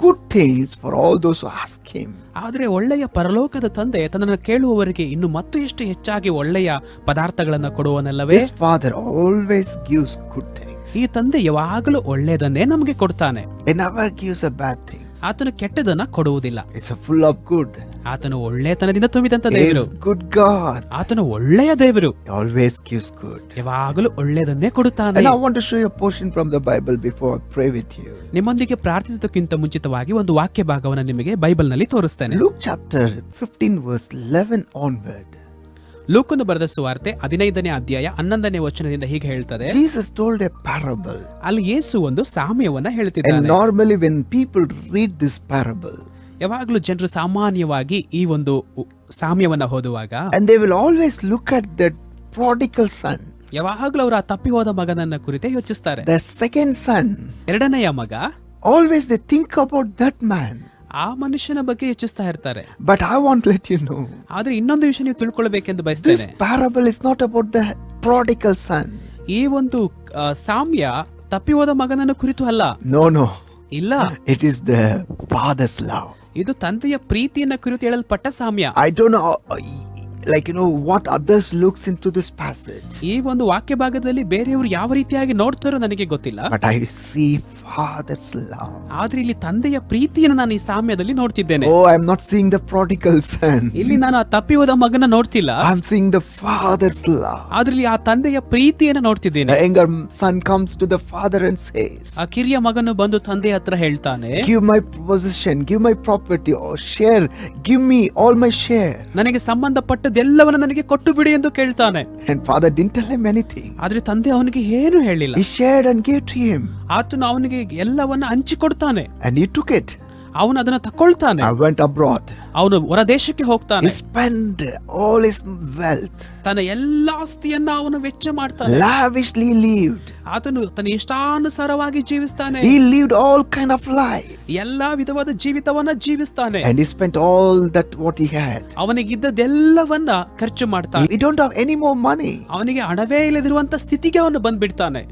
good things for all those who ask Him. ಆದ್ರೆ ಒಳ್ಳೆಯ ಪರಲೋಕದ ತಂದೆ ತನ್ನನ್ನು ಕೇಳುವವರಿಗೆ ಇನ್ನು ಮತ್ತು ಎಷ್ಟು ಹೆಚ್ಚಾಗಿ ಒಳ್ಳೆಯ ಪದಾರ್ಥಗಳನ್ನ ಕೊಡುವನಲ್ಲವೇ? This Father always gives good things. ಈ ತಂದೆ ಯಾವಾಗಲೂ ಒಳ್ಳೆಯದನ್ನೇ ನಮಗೆ ಕೊಡ್ತಾನೆ. He never gives a bad thing. ಆತನು ಕೆಟ್ಟದನ್ನ ಕೊಡುವುದಿಲ್ಲ. It's a full of good. ಆತನು ಒಳ್ಳೆತನದಿಂದ ತುಂಬಿದಂತ He ದೇವರು. is good God. ಆತನು ಒಳ್ಳೆಯ ದೇವರು. He always gives good. ಯಾವಾಗಲೂ ಒಳ್ಳೆಯದನ್ನೇ ಕೊಡುತ್ತಾನೆ. And I want to show you a portion from the Bible before I pray with you. ನಿಮ್ಮೊಂದಿಗೆ ಪ್ರಾರ್ಥಿಸುವುದಕ್ಕಿಂತ ಮುಂಚಿತವಾಗಿ ಒಂದು ವಾಕ್ಯ ಭಾಗವನ್ನು ನಿಮಗೆ ಬೈಬಲ್ ನಲ್ಲಿ ತೋರಿಸ್ತೇನೆ. Luke chapter 15 verse 11 onward. ಲೂಕನು ಬರೆದ ಸುವಾರ್ತೆ 15ನೇ ಅಧ್ಯಾಯ 11ನೇ ವಚನದಿಂದ ಹೀಗೆ ಹೇಳ್ತದೆ. Jesus told a parable. ಅಲ್ಲಿ ಯೇಸು ಒಂದು ಸಾಮ್ಯವನ್ನ And ಹೇಳ್ತಿದ್ದಾನೆ. normally when people read this parable, ಯಾವಾಗಲೂ ಜನರು ಸಾಮಾನ್ಯವಾಗಿ ಈ ಒಂದು ಸಾಮ್ಯವನ್ನ ಓದುವಾಗ, and they will always look at that prodigal son. ಯಾವಾಗಲೂ ಅವರು ಆ ತಪ್ಪಿ ಹೋದ ಮಗನನ್ನ ಕುರಿತೇ ಯೋಚಿಸ್ತಾರೆ. The second son, ಎರಡನೆಯ ಮಗ, always they think about that man. ಆ ಮನುಷ್ಯನ ಬಗ್ಗೆ ಯೋಚಿಸ್ತಾ ಇರ್ತಾರೆ. But I want to let you know, ಆದ್ರೆ ಇನ್ನೊಂದು ವಿಷಯ ನೀವು ತಿಳ್ಕೊಳ್ಬೇಕೆಂದು this ಬಯಸ್ತೇನೆ. parable is not about the prodigal son. ಈ ಒಂದು ಸಾಮ್ಯ ತಪ್ಪಿ ಹೋದ ಮಗನನ್ನು ಕುರಿತು ಅಲ್ಲ. No. ಇಲ್ಲ, It is the father's love. ಇದು ತಂದೆಯ ಪ್ರೀತಿಯನ್ನ ಕುರಿತು ಹೇಳಲ್ಪಟ್ಟ ಸಾಮ್ಯ. I don't know like what others looks into this passage, ಈ ಒಂದು ವಾಕ್ಯ ಭಾಗದಲ್ಲಿ ಬೇರೆಯವರು ಯಾವ ರೀತಿಯಾಗಿ ನೋಡ್ತಾರೋ ನನಗೆ ಗೊತ್ತಿಲ್ಲ, but I see Father's love. ಆದ್ರೆ ಇಲ್ಲಿ ತಂದೆಯ ಪ್ರೀತಿಯನ್ನು ನಾನು ಈ ಸಾಮ್ಯದಲ್ಲಿ ನೋಡ್ತಿದ್ದೇನೆ. Oh, I'm not seeing the prodigal son. ಇಲ್ಲಿ ನಾನು ಆ ತಪ್ಪಿ ಹೋದ ಮಗನ ನೋಡ್ತಿಲ್ಲ, I'm seeing the Father's love. ಆದ್ರೆ ಇಲ್ಲಿ ಆ ತಂದೆಯ ಪ್ರೀತಿಯನ್ನು ನೋಡ್ತಿದ್ದೇನೆ. The younger son comes to the father and says, ಆ ಕಿರಿಯ ಮಗನು ಬಂದು ತಂದೆ ಹತ್ರ ಹೇಳ್ತಾನೆ, give my possession, give my property, or share, give me all my share. ನನಗೆ ಸಂಬಂಧಪಟ್ಟದೆಲ್ಲವನ್ನ ನನಗೆ ಕೊಟ್ಟು ಬಿಡಿ ಎಂದು ಕೇಳ್ತಾನೆ. And father didn't tell him anything. ಆದ್ರೆ ತಂದೆ ಅವನಿಗೆ ಏನು ಹೇಳಿಲ್ಲ. He shared and gave to him. ಆತನು ಅವನಿಗೆ ಎಲ್ಲವನ್ನ ಹಂಚಿಕೊಡ್ತಾನೆ. And he took it. ಅವನು ಅದನ್ನ ತಕೊಳ್ತಾನೆ. I went abroad. ಅವನು ಹೊರ ದೇಶಕ್ಕೆ ಹೋಗ್ತಾನೆ. He spent all his wealth. ತನ್ನ ಎಲ್ಲಾ ಆಸ್ತಿಯನ್ನ ಅವನು ವೆಚ್ಚ ಮಾಡ್ತಾನೆ. Lavishly lived. ಆತನು ತನ್ನ ಇಷ್ಟಾನುಸಾರವಾಗಿ ಜೀವಿಸ್ತಾನೆ. He lived all kind of life. ಎಲ್ಲಾ ವಿಧವಾದ ಜೀವಿತವನ್ನ ಜೀವಿಸ್ತಾನೆ. And he spent all that what he had. ಅವನಿಗಿದ್ದದೆಲ್ಲವನ್ನ ಖರ್ಚು ಮಾಡ್ತಾನೆ. He don't have any more money. ಅವನಿಗೆ ಹಣವೇ ಇಲ್ಲದಿರುವಂತ ಸ್ಥಿತಿಗೆ ಅವನು ಬಂದ್ಬಿಡ್ತಾನೆ.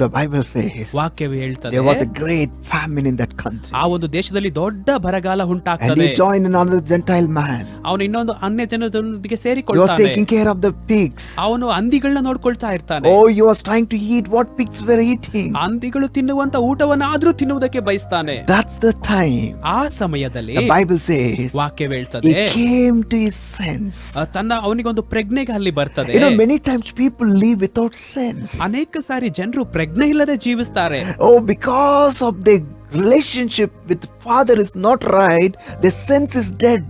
The Bible says ವಾಕ್ಯವು ಹೇಳ್ತದೆ, there was a great famine in that country. ಆ ಒಂದು ದೇಶದಲ್ಲಿ ದೊಡ್ಡ ಬರಗಾಲ And ಉಂಟಾಗ್ತದೆ. he joined another Gentile man. ಅವನು ಇನ್ನೊಂದು ಅನ್ಯ ಜನರೊಂದಿಗೆ He was ಸೇರಿಕೊಳ್ತಾನೆ. taking care of the pigs. ಅವನು ಹಂದಿಗಳನ್ನ ನೋಡ್ಕೊಳ್ತಾ ಇರ್ತಾನೆ. Oh, he was trying to eat what pigs were eating. ಹಂದಿಗಳು ತಿನ್ನುವಂತ ಊಟವನ್ನಾದ್ರೂ ತಿನ್ನುವುದಕ್ಕೆ ಬಯಸ್ತಾನೆ. That's the time. ಆ ಸಮಯದಲ್ಲಿ The Bible says ವಾಕ್ಯ ಹೇಳ್ತದೆ, he came to his sense. ತನ್ನ ಅವನಿಗೊಂದು ಪ್ರಜ್ಞೆಗೆ ಅಲ್ಲಿ ಬರ್ತದೆ. Many times people live without sense. ಅನೇಕ ಸಾರಿ ಜನರು ಪ್ರಜ್ಞೆ ಇಲ್ಲದೆ ಜೀವಿಸ್ತಾರೆ. Oh, because of the relationship with father is not right, the sense is dead.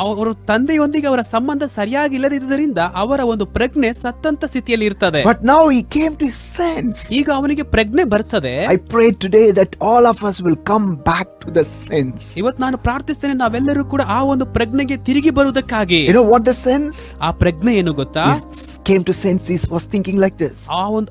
ಅವರ ತಂದೆಯೊಂದಿಗೆ ಅವರ ಸಂಬಂಧ ಸರಿಯಾಗಿ ಇಲ್ಲದಿದ್ದರಿಂದ ಅವರ ಒಂದು ಪ್ರಜ್ಞೆ ಸತ್ತಂತ ಸ್ಥಿತಿಯಲ್ಲಿ ಇರ್ತದೆ. But now he came to his sense. ಈಗ ಅವನಿಗೆ ಪ್ರಜ್ಞೆ ಬರ್ತದೆ. I pray today that all of us will come back to the sense. ಇವತ್ತು ನಾನು ಪ್ರಾರ್ಥಿಸ್ತೇನೆ, ನಾವೆಲ್ಲರೂ ಕೂಡ ಆ ಒಂದು ಪ್ರಜ್ಞೆಗೆ ತಿರುಗಿ ಬರುವುದಕ್ಕಾಗಿ. What the sense? ಆ ಪ್ರಜ್ಞೆ ಏನು ಗೊತ್ತಾ? He came to sense. He was thinking like this.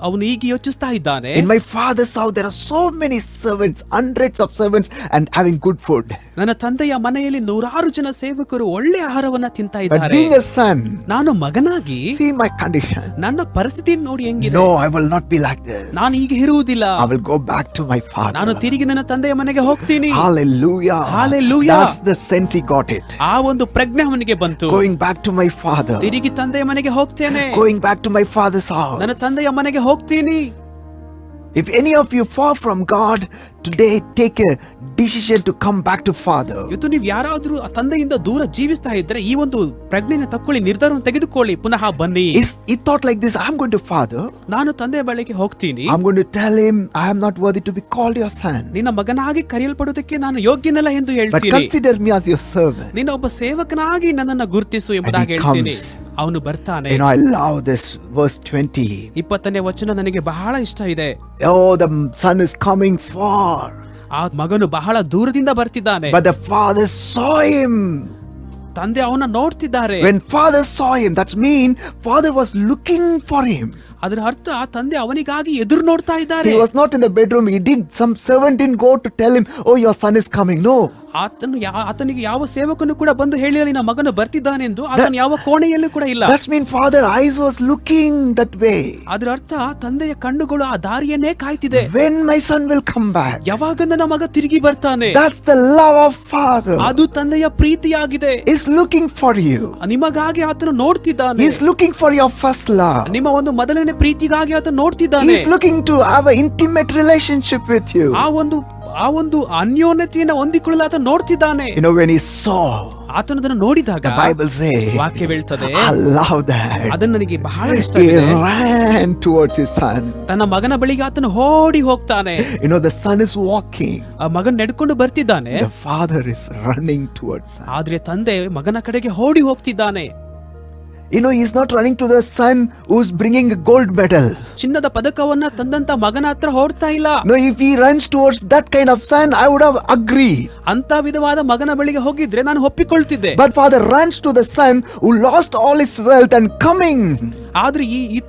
ಅವನು ಈಗ ಯೋಚಿಸ್ತಾ ಇದ್ದಾನೆ, in my father's house there are so many servants, hundreds of servants, and having good food. ನನ್ನ ತಂದೆಯ ಮನೆಯಲ್ಲಿ ನೂರಾರು ಜನ ಸೇವಕರು ಒಳ್ಳೆ ಆಹಾರವನ್ನ ತಿಂತಾ But ಇದ್ದಾರೆ. being a son, ನಾನು ಮಗನಾಗಿ see my condition. ನನ್ನ ಪರಿಸ್ಥಿತಿ ನೋಡಿ ಹೆಂಗಿದೆ. No, I will not be like this. ನಾನು ಈಗ ಇರುವುದಿಲ್ಲ. I will go back to my father. ನಾನು ತಿರುಗಿ ನನ್ನ ತಂದೆಯ ಮನೆಗೆ ಹೋಗ್ತೀನಿ. Hallelujah. Hallelujah. That's the sense he got it. ಆ ಒಂದು ಪ್ರಜ್ಞೆ ಅವನಿಗೆ ಬಂತು. Going back to my father. ತಿರುಗಿ ತಂದೆಯ ಮನೆಗೆ ಹೋಗ್ತೇನೆ. Going back to my father's house. ನನ್ನ ತಂದೆಯ ಮನೆಗೆ ಹೋಗ್ತೀನಿ. If any of you far from God today, take a decision to come back to father. ಇವತ್ತು ನೀವು ಯಾರಾದ್ರೂ ಆ ತಂದೆಯಿಂದ ದೂರ ಜೀವಿಸ್ತಾ ಇದ್ರೆ ಈ ಒಂದು ಪ್ರಜ್ಞೆನ ತಕ್ಕೊಳ್ಳಿ, ನಿರ್ಧಾರವನ್ನು ತೆಗೆದುಕೊಳ್ಳಿ, ಪುನಃ ಬನ್ನಿ. He thought like this, I'm going to father. ನಾನು ತಂದೆಯ ಬಳಿಗೆ ಹೋಗ್ತೀನಿ. I'm going to tell him I am not worthy to be called your son. ನಿನ್ನ ಮಗನಾಗಿ ಕರೆಯಲ್ಪಡುವುದಕ್ಕೆ ನಾನು ಯೋಗ್ಯನಲ್ಲ ಎಂದು But ಹೇಳ್ತೀನಿ. consider me as your servant. ನಿನ್ನ ಒಬ್ಬ ಸೇವಕನಾಗಿ ನನ್ನನ್ನು ಗುರುತಿಸು ಎಂಬುದಾಗಿ ಹೇಳ್ತೀನಿ. ಅವನು ಬರ್ತಾನೆ. I love this verse 20. 20ನೇ ವಚನ ನನಗೆ ಬಹಳ ಇಷ್ಟ ಇದೆ. Oh, the son is coming far. ಆ ಮಗನು ಬಹಳ ದೂರದಿಂದ ಬರ್ತಿದ್ದಾನೆ. But the father saw him. ತಂದೆ ಅವನ ನೋಡ್ತಿದ್ದಾರೆ. When father saw him, that means father was looking for him. ಅದರ ಅರ್ಥ ತಂದೆ ಅವನಿಗಾಗಿ ಎದುರು ನೋಡ್ತಾ ಇದ್ದಾರೆ. He was not in the bedroom. Some servant didn't go to tell him, oh, your son is coming. No. ಆತನಿಗೆ ಯಾವ ಸೇವಕನು ಕೂಡ ಬಂದು ಹೇಳಿಲ್ಲ ನಿನ್ನ ಮಗನು ಬರ್ತಿದ್ದಾನೆಂದು. ಆತನ ಯಾವ ಕೋಣೆಯಲ್ಲೂ ಕೂಡ ಇಲ್ಲ. That means father eyes was looking that way. ಅದರ ಅರ್ಥ ತಂದೆಯ ಕಣ್ಣುಗಳು ಆ ದಾರಿಯನ್ನೇ ಕಾಯ್ತಿದೆ. When my son will come back. ಯಾವಾಗ ನನ್ನ ಮಗ ತಿರುಗಿ ಬರ್ತಾನೆ. That's the love of father. ಅದು ತಂದೆಯ ಪ್ರೀತಿಯಾಗಿದೆ. He's looking for you. ನಿಮಗಾಗಿ ಆತನು ನೋಡ್ತಿದ್ದಾನೆ. He's looking for your first love. ನಿಮ್ಮ ಒಂದು ಮೊದಲನೇ ಪ್ರೀತಿಗಾಗಿ ಆತನು ನೋಡ್ತಿದ್ದಾನೆ. He's looking to have an intimate relationship with you. ಆ ಒಂದು ಅನ್ಯೋನ್ಯತೆಯನ್ನು ಹೊಂದಿಕೊಳ್ಳಲು ಆತ ನೋಡ್ತಿದ್ದಾನೆ. When he saw, ಆತನು ಅದನ್ನು ನೋಡಿದಾಗ the Bible says, ವಾಕ್ಯ ಹೇಳ್ತದೆ, I love that. ಅದನ್ನು ನನಗೆ ಬಹಳ ಇಷ್ಟ He ಇದೆ. ran towards his son. ತನ್ನ ಮಗನ ಬಳಿಗೆ ಆತನು ಓಡಿ ಹೋಗ್ತಾನೆ. The son is walking. ಆ ಮಗನ್ ನಡ್ಕೊಂಡು ಬರ್ತಿದ್ದಾನೆ. The father is running towards him. ಆದ್ರೆ ತಂದೆ ಮಗನ ಕಡೆಗೆ ಓಡಿ ಹೋಗ್ತಿದ್ದಾನೆ. He's not running to the son who's bringing a gold medal. ಚಿನ್ನದ ಪದಕವನ್ನ ತಂದಂತ ಮಗನ ಹತ್ರ ಓಡ್ತಾ ಇಲ್ಲ. No, if he runs towards that kind of son, I would have agreed. ಅಂತ ವಿಧವಾದ ಮಗನ ಬಳಿಗೆ ಹೋಗಿದ್ರೆ ನಾನು ಒಪ್ಪಿಕೊಳ್ತಿದ್ದೆ. But father runs to the son who lost all his wealth and coming. ಆದ್ರೆ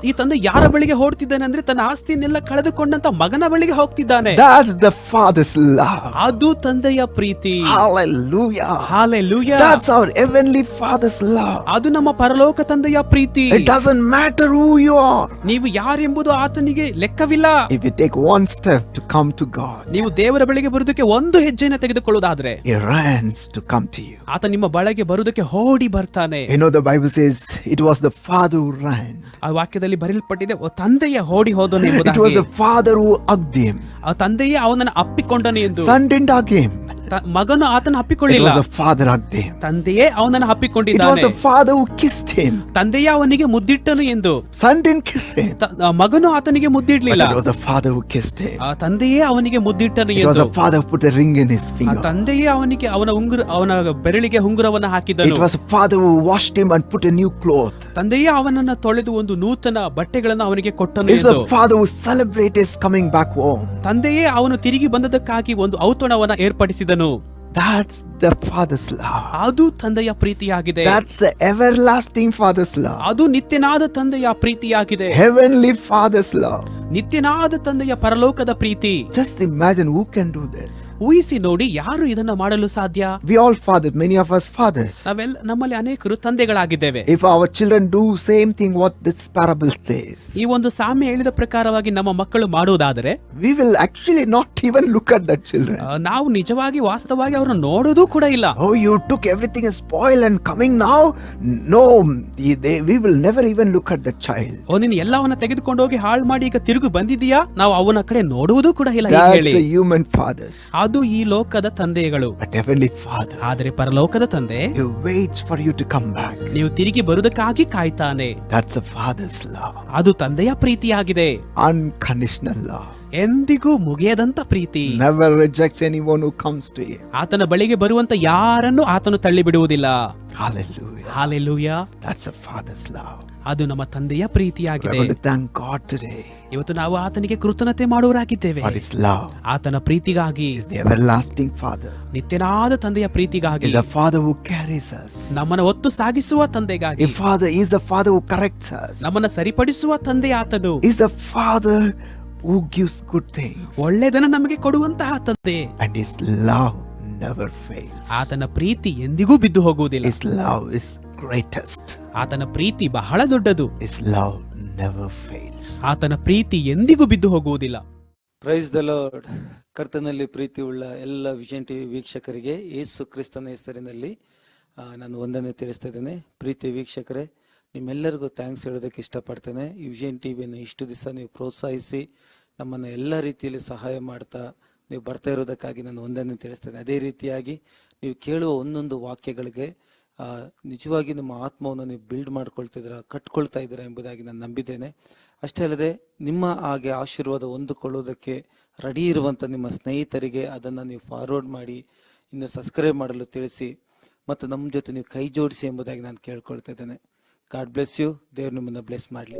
ಈ ತಂದೆ ಯಾರ ಬಳಿಗೆ ಓಡ್ತಿದ್ದಾನೆ ಅಂದ್ರೆ ತನ್ನ ಆಸ್ತಿಯನ್ನೆಲ್ಲ ಕಳೆದುಕೊಂಡಂತ ಮಗನ ಬಳಿಗೆ ಹೋಗ್ತಿದ್ದಾನೆ. That's the Father's love. ಅದು ತಂದೆಯ ಪ್ರೀತಿ. Hallelujah. Hallelujah. That's our heavenly Father's love. ಅದು ನಮ್ಮ ಪರಲೋಕ ತಂದೆಯ ಪ್ರೀತಿ. It doesn't matter who you are. ನೀವು ಯಾರೆಂಬುದು ಆತನಿಗೆ ಲೆಕ್ಕವಿಲ್ಲ. If you take one step to come to God, ನೀವು ದೇವರ ಬಳಿಗೆ ಬರುವುದಕ್ಕೆ ಒಂದು ಹೆಜ್ಜೆಯನ್ನು ತೆಗೆದುಕೊಳ್ಳುವುದಾದ್ರೆ He runs to come to you. ಆತ ನಿಮ್ಮ ಬಳಿಗೆ ಬರುವುದಕ್ಕೆ ಓಡಿ ಬರ್ತಾನೆ. You know, the Bible says it was the Father who ran. ಆ ವಾಕ್ಯದಲ್ಲಿ ಬರೆಯಲ್ಪಟ್ಟಿದೆ, ತಂದೆಯ ಓಡಿ ಹೋದನು It was ಎಂಬುದಾಗಿ. the Father who hugged him. ಆ ತಂದೆಯೇ ಅವನನ್ನು ಅಪ್ಪಿಕೊಂಡನು ಎಂದು. Son didn't hug him. ಮಗನು ಆತನ It ಅಪ್ಪಿಕೊಳ್ಳಿಲ್ಲ, was the Father hugged him. ತಂದೆಯೇ ಅವನನ್ನು It was ಅಪ್ಪಿಕೊಂಡಿದ್ದಾನೆ. the Father who kissed him. ತಂದೆಯೇ ಅವನಿಗೆ ಮುದ್ದಿಟ್ಟನು ಎಂದು. Son didn't kiss him. ಮಗನು ಆತನಿಗೆ But ಮುದ್ದಿಡ್ಲಿಲ್ಲ, it was the Father who kissed him. ಆ ತಂದೆಯೇ ಅವನಿಗೆ ಮುದ್ದಿಟ್ಟನು It was ಎಂದು. the Father who put a ring in his ಆ finger. ತಂದೆಯೇ ಅವನಿಗೆ ಅವನ ಬೆರಳಿಗೆ ಉಂಗುರವನ್ನ ಹಾಕಿದನು. It was the Father who washed him and put a new cloth. ತಂದೆಯೇ ಅವನನ್ನ ತೊಳೆದು ಒಂದು ನೂತನ ಬಟ್ಟೆಗಳನ್ನು ಅವನಿಗೆ ಕೊಟ್ಟನು It's ಎಂದು. the Father who celebrates his coming back home. ತಂದೆಯೇ ಅವನು ತಿರುಗಿ ಬಂದದಕ್ಕಾಗಿ ಒಂದು ಔತಣವನ್ನ ಏರ್ಪಡಿಸಿದನು. That's the Father's love. ಅದು ತಂದೆಯ ಪ್ರೀತಿಯಾಗಿದೆ. That's the everlasting Father's love. ಅದು ನಿತ್ಯನಾದ ತಂದೆಯ ಪ್ರೀತಿಯಾಗಿದೆ. Heavenly Father's love. ನಿತ್ಯನಾದ ತಂದೆಯ ಪರಲೋಕದ ಪ್ರೀತಿ. Just imagine who can do this. ಊಹಿಸಿ ನೋಡಿ, ಯಾರು ಇದನ್ನ ಮಾಡಲು ಸಾಧ್ಯ? We all fathers, many of us fathers. ನಮ್ಮಲ್ಲಿ ಅನೇಕರು ತಂದೆಗಳಾಗಿದ್ದೇವೆ. If our children do same thing what this parable says, ಈ ಒಂದು ಸಾಮ್ಯ ಹೇಳಿದ ಪ್ರಕಾರವಾಗಿ ನಮ್ಮ ಮಕ್ಕಳು ಮಾಡುವುದಾದರೆ we will actually not even look at that children. ನಾವು ನಿಜವಾಗಿ ವಾಸ್ತವವಾಗಿ ಅವ್ರನ್ನ ನೋಡೋದು ಕೂಡ ಇಲ್ಲ. Oh, you took everything as spoil and coming now? No, we will never even look at the child. ನೀನು ಎಲ್ಲವನ್ನ ತೆಗೆದುಕೊಂಡು ಹೋಗಿ ಹಾಳು ಮಾಡಿ ಈಗ ತಿರುಗಿ ಬಂದಿದೀಯಾ, ನಾವು ಅವನ ಕಡೆ ನೋಡುವುದು ಕೂಡ ಇಲ್ಲ ಹೀಗೆ That's ಹೇಳಿ. the human fathers. ಅದು ಈ ಲೋಕದ ತಂದೆಗಳು. But Heavenly Father, ಆದರೆ ಪರಲೋಕದ ತಂದೆ He waits for you to come back. ನೀವು ತಿರುಗಿ ಬರುವುದಕ್ಕಾಗಿ ಕಾಯ್ತಾನೆ. That's the Father's love. ಅದು ತಂದೆಯ ಪ್ರೀತಿಯಾಗಿದೆ. Unconditional love. ಎಂದಿಗೂ ಮುಗಿಯದಂತ ಪ್ರೀತಿ. Never rejects anyone who comes to Him. ಆತನ ಬಳಿಗೆ ಬರುವಂತ ಯಾರನ್ನು ಆತನು ತಳ್ಳಿ ಬಿಡುವುದಿಲ್ಲ. Hallelujah. Hallelujah. That's the Father's love. ಅದು ನಮ್ಮ ತಂದೆಯ We're ಪ್ರೀತಿಯಾಗಿದೆ. going to thank God today ಇವತ್ತು ನಾವು ಆತನಿಗೆ ಕೃತಜ್ಞತೆ ಮಾಡುವರಾಗಿದ್ದೇವೆ. for His love. ಆತನ ಪ್ರೀತಿಗಾಗಿ, He's the everlasting Father. ನಿತ್ಯನಾದ ತಂದೆಯ ಪ್ರೀತಿಗಾಗಿ, He's the Father who carries us. ನಮ್ಮನ್ನ ಒತ್ತು ಸಾಗಿಸುವ ತಂದೆಗಾಗಿ, He's the Father who corrects us. ನಮ್ಮನ್ನ ಸರಿಪಡಿಸುವ ತಂದೆ ಆತನು. He's the Father who gives good things. ಒಳ್ಳೆದನ್ನ ನಮಗೆ ಕೊಡುವಂತಹ ತಂದೆ. And His love never fails. ಆತನ ಪ್ರೀತಿ ಎಂದಿಗೂ ಬಿದ್ದು ಹೋಗುವುದಿಲ್ಲ. His love is greatest. ಆತನ ಪ್ರೀತಿ ಬಹಳ ದೊಡ್ಡದು. His love never fails. ಆತನ ಪ್ರೀತಿ ಎಂದಿಗೂ ಬಿದ್ದು ಹೋಗುವುದಿಲ್ಲ. Praise the lord. ಕರ್ತನಲ್ಲಿ ಪ್ರೀತಿ ಉಳ್ಳ ಎಲ್ಲ ವಿಷನ್ ಟಿವಿ ವೀಕ್ಷಕರಿಗೆ ಯೇಸು ಕ್ರಿಸ್ತನ ಹೆಸರಿನಲ್ಲಿ ನಾನು ವಂದನೆ ತಿಳಿಸ್ತಾ ಇದ್ದೇನೆ. ಪ್ರೀತಿ ವೀಕ್ಷಕರೇ, ನಿಮ್ಮೆಲ್ಲರಿಗೂ ಥ್ಯಾಂಕ್ಸ್ ಹೇಳೋದಕ್ಕೆ ಇಷ್ಟಪಡ್ತೇನೆ. ಈ ವಿಷನ್ ಟಿವಿಯನ್ನು ಇಷ್ಟು ದಿವಸ ನೀವು ಪ್ರೋತ್ಸಾಹಿಸಿ ನಮ್ಮನ್ನು ಎಲ್ಲ ರೀತಿಯಲ್ಲಿ ಸಹಾಯ ಮಾಡ್ತಾ ನೀವು ಬರ್ತಾ ಇರೋದಕ್ಕಾಗಿ ನಾನು ವಂದನೆ ತಿಳಿಸ್ತೇನೆ. ಅದೇ ರೀತಿಯಾಗಿ ನೀವು ಕೇಳುವ ಒಂದೊಂದು ವಾಕ್ಯಗಳಿಗೆ ನಿಜವಾಗಿ ನಿಮ್ಮ ಆತ್ಮವನ್ನು ನೀವು ಬಿಲ್ಡ್ ಮಾಡ್ಕೊಳ್ತಿದ್ದೀರಾ, ಕಟ್ಕೊಳ್ತಾ ಇದ್ದೀರಾ ಎಂಬುದಾಗಿ ನಾನು ನಂಬಿದ್ದೇನೆ. ಅಷ್ಟೇ ಅಲ್ಲದೆ ನಿಮ್ಮ ಹಾಗೆ ಆಶೀರ್ವಾದ ಹೊಂದಿಕೊಳ್ಳೋದಕ್ಕೆ ರೆಡಿ ಇರುವಂಥ ನಿಮ್ಮ ಸ್ನೇಹಿತರಿಗೆ ಅದನ್ನು ನೀವು ಫಾರ್ವರ್ಡ್ ಮಾಡಿ ಇನ್ನು ಸಬ್ಸ್ಕ್ರೈಬ್ ಮಾಡಲು ತಿಳಿಸಿ ಮತ್ತು ನಮ್ಮ ಜೊತೆ ನೀವು ಕೈ ಜೋಡಿಸಿ ಎಂಬುದಾಗಿ ನಾನು ಕೇಳ್ಕೊಳ್ತಾ ಇದ್ದೇನೆ. God bless you. ದೇವರು ನಿಮ್ಮನ್ನು ಬ್ಲೆಸ್ ಮಾಡಲಿ.